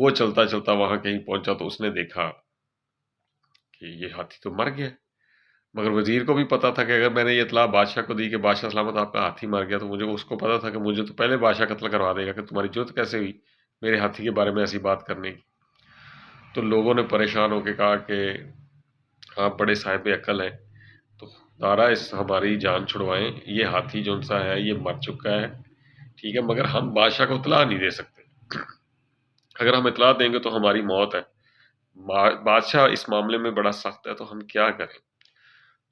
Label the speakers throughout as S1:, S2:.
S1: وہ چلتا چلتا وہاں کہیں پہنچا تو اس نے دیکھا کہ یہ ہاتھی تو مر گیا، مگر وزیر کو بھی پتا تھا کہ اگر میں نے یہ اطلاع بادشاہ کو دی کہ بادشاہ سلامت آپ کا ہاتھی مر گیا، تو مجھے اس کو پتا تھا کہ مجھے تو پہلے بادشاہ قتل کروا دے گا کہ تمہاری جرت کیسے ہوئی میرے ہاتھی کے بارے میں ایسی بات کرنے کی۔ تو لوگوں نے پریشان ہو کے کہا کہ آپ بڑے صاحب عقل ہیں، تو دارا اس ہماری جان چھڑوائیں، یہ ہاتھی جون سا ہے یہ مر چکا ہے، ٹھیک ہے، مگر ہم بادشاہ کو اطلاع نہیں دے سکتے، اگر ہم اطلاع دیں گے تو ہماری موت ہے، بادشاہ اس معاملے میں بڑا سخت ہے، تو ہم کیا کریں؟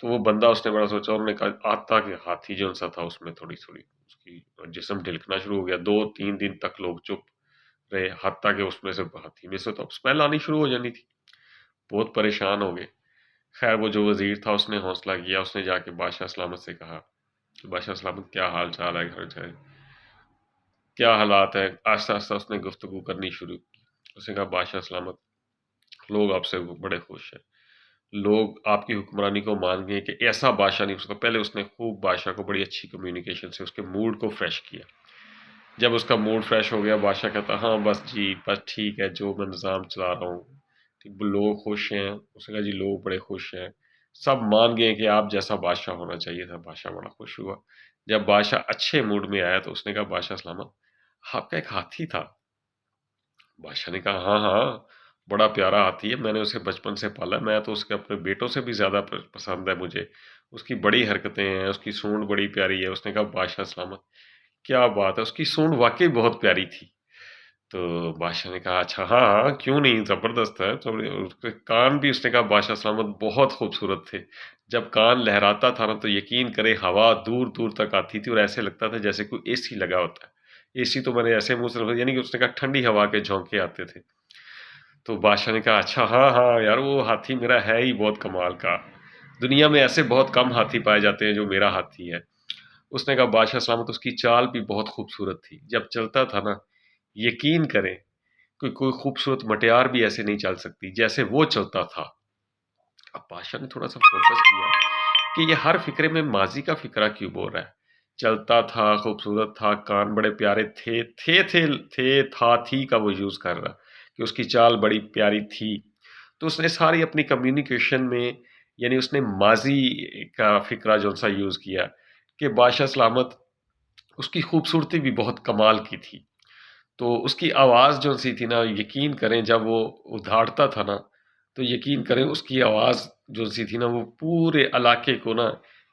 S1: تو وہ بندہ اس نے بڑا سوچا، انہوں نے کہا آتا کہ ہاتھی جو سا تھا اس میں تھوڑی تھوڑی اس کی جسم ڈھلکنا شروع ہو گیا، 2-3 دن تک لوگ چپ رہے، حتیٰ کہ اس میں سے ہاتھی میں سے تو اسمیل آنی شروع ہو جانی تھی، بہت پریشان ہو گئے۔ خیر وہ جو وزیر تھا اس نے حوصلہ کیا، اس نے جا کے بادشاہ سلامت سے کہا کہ بادشاہ سلامت کیا حال چال ہے، گھر جائے کیا حالات ہے، آہستہ آہستہ اس نے گفتگو کرنی شروع کی۔ اس نے کہا بادشاہ سلامت لوگ آپ سے بڑے خوش ہیں، لوگ آپ کی حکمرانی کو مان گئے کہ ایسا بادشاہ نہیں ہو سکتا۔ پہلے اس نے خوب بادشاہ کو بڑی اچھی کمیونیکیشن سے اس کے موڈ کو فریش کیا۔ جب اس کا موڈ فریش ہو گیا، بادشاہ کہتا ہاں بس جی بس ٹھیک ہے، جو میں نظام چلا رہا ہوں لوگ خوش ہیں۔ اس نے کہا جی لوگ بڑے خوش ہیں، سب مان گئے کہ آپ جیسا بادشاہ ہونا چاہیے تھا۔ بادشاہ بڑا خوش ہوا۔ جب بادشاہ اچھے موڈ میں آیا تو اس نے کہا بادشاہ سلامت آپ کا ایک ہاتھی تھا۔ بادشاہ نے کہا ہاں ہاں بڑا پیارا ہاتھی ہے، میں نے اسے بچپن سے پالا، میں تو اس کے اپنے بیٹوں سے بھی زیادہ پسند ہے مجھے، اس کی بڑی حرکتیں ہیں، اس کی سونڈ بڑی پیاری ہے۔ اس نے کہا بادشاہ سلامت کیا بات ہے، اس کی سونڈ واقعی بہت پیاری تھی۔ تو بادشاہ نے کہا اچھا ہاں ہاں کیوں نہیں، زبردست ہے۔ تو اس کے کان بھی اس نے کہا بادشاہ سلامت بہت خوبصورت تھے، جب کان لہراتا تھا نا تو یقین کرے ہوا دور دور تک آتی تھی اور ایسے لگتا تھا جیسے کوئی اے سی لگا ہوتا ہے۔ اے سی تو میں نے ایسے منہ سے، یعنی کہ اس نے کہا ٹھنڈی ہوا کے جھونکے آتے تھے۔ تو بادشاہ نے کہا اچھا ہاں ہاں یار وہ ہاتھی میرا ہے ہی بہت کمال کا، دنیا میں ایسے بہت کم ہاتھی پائے جاتے ہیں جو میرا ہاتھی ہے۔ اس نے کہا بادشاہ سلامت اس کی چال بھی بہت خوبصورت تھی، جب چلتا تھا نا یقین کریں کوئی خوبصورت مٹیار بھی ایسے نہیں چل سکتی جیسے وہ چلتا تھا۔ اب بادشاہ نے تھوڑا سا فوکس کیا کہ یہ ہر فکرے میں ماضی کا فکرہ کیوں بول رہا ہے، چلتا تھا خوبصورت تھا کان بڑے پیارے تھا تھی کا وہ یوز کر رہا کہ اس کی چال بڑی پیاری تھی۔ تو اس نے ساری اپنی کمیونیکیشن میں یعنی اس نے ماضی کا فکرہ جو سا یوز کیا کہ بادشاہ سلامت اس کی خوبصورتی بھی بہت کمال کی تھی۔ تو اس کی آواز جو سی تھی نا یقین کریں جب وہ ادھاڑتا تھا نا تو یقین کریں اس کی آواز جو سی تھی نا وہ پورے علاقے کو نا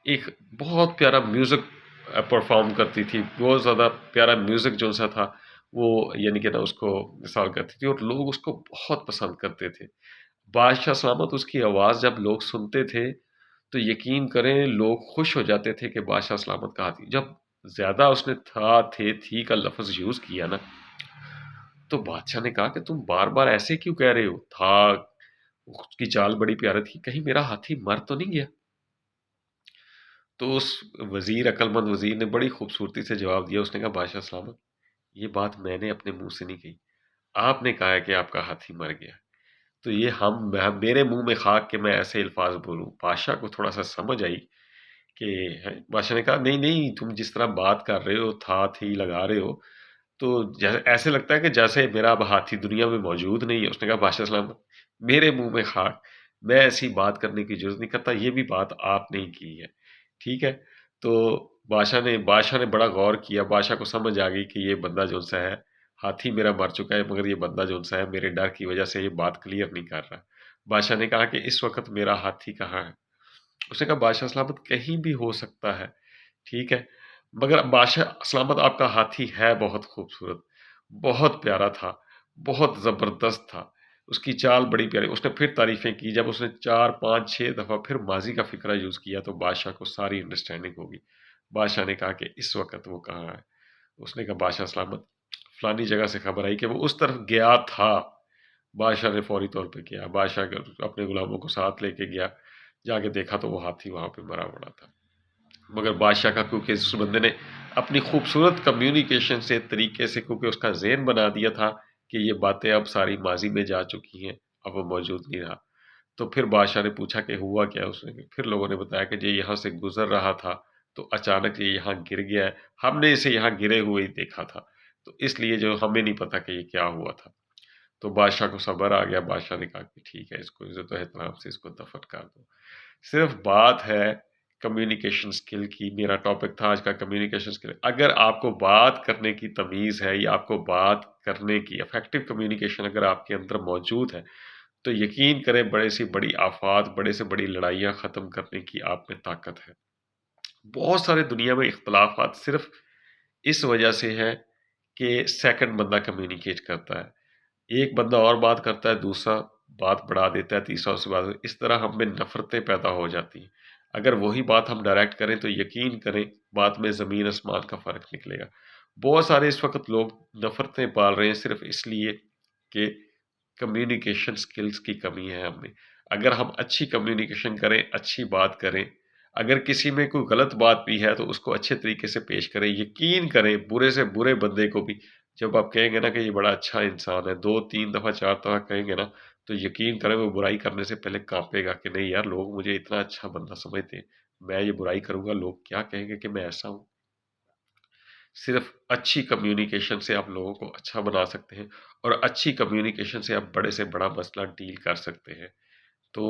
S1: ایک بہت پیارا میوزک پرفارم کرتی تھی، بہت زیادہ پیارا میوزک جو سا تھا وہ یعنی کہ نا اس کو مثال کرتی تھی اور لوگ اس کو بہت پسند کرتے تھے۔ بادشاہ سلامت اس کی آواز جب لوگ سنتے تھے تو یقین کریں لوگ خوش ہو جاتے تھے کہ بادشاہ سلامت کا ہاتھی، جب زیادہ اس نے تھی کا لفظ یوز کیا نا تو بادشاہ نے کہا کہ تم بار بار ایسے کیوں کہہ رہے ہو، تھا اس کی چال بڑی پیاری تھی، کہیں میرا ہاتھی مر تو نہیں گیا؟ تو اس عقل مند وزیر نے بڑی خوبصورتی سے جواب دیا، اس نے کہا بادشاہ سلامت یہ بات میں نے اپنے منہ سے نہیں کہی، آپ نے کہا ہے کہ آپ کا ہاتھی مر گیا، تو یہ میرے منہ میں خاک کہ میں ایسے الفاظ بولوں۔ بادشاہ کو تھوڑا سا سمجھ آئی کہ بادشاہ نے کہا نہیں نہیں تم جس طرح بات کر رہے ہو تھی لگا رہے ہو تو ایسے لگتا ہے کہ جیسے میرا اب ہاتھی دنیا میں موجود نہیں ہے۔ اس نے کہا بادشاہ سلامت میرے منہ میں خاک، میں ایسی بات کرنے کی ضرورت نہیں کرتا، یہ بھی بات آپ نے کی ہے، ٹھیک ہے۔ تو بادشاہ نے بڑا غور کیا، بادشاہ کو سمجھ آ گئی کہ یہ بندہ جو سا ہے ہاتھی میرا مر چکا ہے مگر یہ بندہ جو سا ہے میرے ڈر کی وجہ سے یہ بات کلیئر نہیں کر رہا۔ بادشاہ نے کہا کہ اس وقت میرا ہاتھی کہاں ہے؟ اس نے کہا بادشاہ سلامت کہیں بھی ہو سکتا ہے، ٹھیک ہے، مگر بادشاہ سلامت آپ کا ہاتھی ہے بہت خوبصورت، بہت پیارا تھا، بہت زبردست تھا، اس کی چال بڑی پیاری۔ اس نے پھر تعریفیں کی، جب اس نے 4 5 6 دفعہ پھر ماضی کا فکرہ یوز کیا تو بادشاہ کو ساری انڈرسٹینڈنگ ہوگی۔ بادشاہ نے کہا کہ اس وقت وہ کہاں ہے؟ اس نے کہا بادشاہ سلامت فلانی جگہ سے خبر آئی کہ وہ اس طرف گیا تھا۔ بادشاہ نے فوری طور پہ کیا، بادشاہ اپنے غلاموں کو ساتھ لے کے گیا، جا کے دیکھا تو وہ ہاتھی وہاں پہ مرا پڑا تھا۔ مگر بادشاہ کا کیونکہ اس بندے نے اپنی خوبصورت کمیونیکیشن سے طریقے سے کیونکہ اس کا ذہن بنا دیا تھا کہ یہ باتیں اب ساری ماضی میں جا چکی ہیں، اب وہ موجود نہیں رہا، تو پھر بادشاہ نے پوچھا کہ ہوا کیا؟ اس نے پھر لوگوں نے بتایا کہ یہ یہاں سے گزر رہا تھا تو اچانک یہ یہاں گر گیا ہے، ہم نے اسے یہاں گرے ہوئے ہی دیکھا تھا، تو اس لیے جو ہمیں نہیں پتا کہ یہ کیا ہوا تھا۔ تو بادشاہ کو صبر آ گیا، بادشاہ نے کہا کہ ٹھیک ہے، اس کو عزت و احترام سے اس کو دفن کر دو۔ صرف بات ہے کمیونیکیشن سکل کی، میرا ٹاپک تھا آج کا کمیونیکیشن سکل۔ اگر آپ کو بات کرنے کی تمیز ہے یا آپ کو بات کرنے کی افیکٹو کمیونیکیشن اگر آپ کے اندر موجود ہے تو یقین کریں بڑے سے بڑی آفات، بڑے سے بڑی لڑائیاں ختم کرنے کی آپ میں طاقت ہے۔ بہت سارے دنیا میں اختلافات صرف اس وجہ سے ہے کہ سیکنڈ بندہ کمیونیکیٹ کرتا ہے، ایک بندہ اور بات کرتا ہے، دوسرا بات بڑھا دیتا ہے، تیسرا اس سے بات، اس طرح ہم میں نفرتیں پیدا ہو جاتی ہیں۔ اگر وہی بات ہم ڈائریکٹ کریں تو یقین کریں بات میں زمین آسمان کا فرق نکلے گا۔ بہت سارے اس وقت لوگ نفرتیں پال رہے ہیں صرف اس لیے کہ کمیونیکیشن سکلز کی کمی ہے ہم میں۔ اگر ہم اچھی کمیونیکیشن کریں، اچھی بات کریں، اگر کسی میں کوئی غلط بات بھی ہے تو اس کو اچھے طریقے سے پیش کریں، یقین کریں برے سے برے بندے کو بھی جب آپ کہیں گے نا کہ یہ بڑا اچھا انسان ہے، 2 3 دفعہ 4 دفعہ کہیں گے نا تو یقین کریں وہ برائی کرنے سے پہلے کانپے گا کہ نہیں یار، لوگ مجھے اتنا اچھا بندہ سمجھتے ہیں، میں یہ برائی کروں گا لوگ کیا کہیں گے کہ میں ایسا ہوں۔ صرف اچھی کمیونیکیشن سے آپ لوگوں کو اچھا بنا سکتے ہیں، اور اچھی کمیونیکیشن سے آپ بڑے سے بڑا مسئلہ ڈیل کر سکتے ہیں۔ تو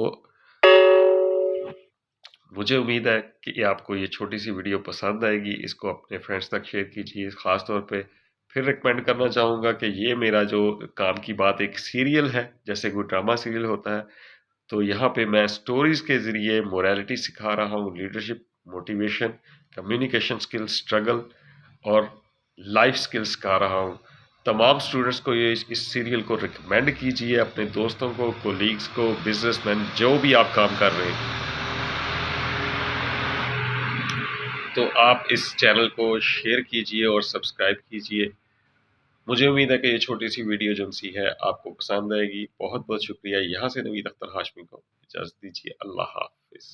S1: مجھے امید ہے کہ آپ کو یہ چھوٹی سی ویڈیو پسند آئے گی، اس کو اپنے فرینڈز تک شیئر کیجیے۔ خاص طور پہ پھر ریکمینڈ کرنا چاہوں گا کہ یہ میرا جو کام کی بات ایک سیریل ہے، جیسے کوئی ڈرامہ سیریل ہوتا ہے، تو یہاں پہ میں سٹوریز کے ذریعے موریلٹی سکھا رہا ہوں، لیڈرشپ، موٹیویشن، کمیونیکیشن سکل، سٹرگل اور لائف سکل سکھا رہا ہوں۔ تمام سٹوڈنٹس کو یہ اس سیریل کو ریکمینڈ کیجیے، اپنے دوستوں کو، کولیگز کو، بزنس مین، جو بھی آپ کام کر رہے ہیں، تو آپ اس چینل کو شیئر کیجیے اور سبسکرائب کیجیے۔ مجھے امید ہے کہ یہ چھوٹی سی ویڈیو جو سی ہے آپ کو پسند آئے گی۔ بہت بہت شکریہ۔ یہاں سے نوید اختر ہاشمی کو اجازت دیجیے۔ اللہ حافظ۔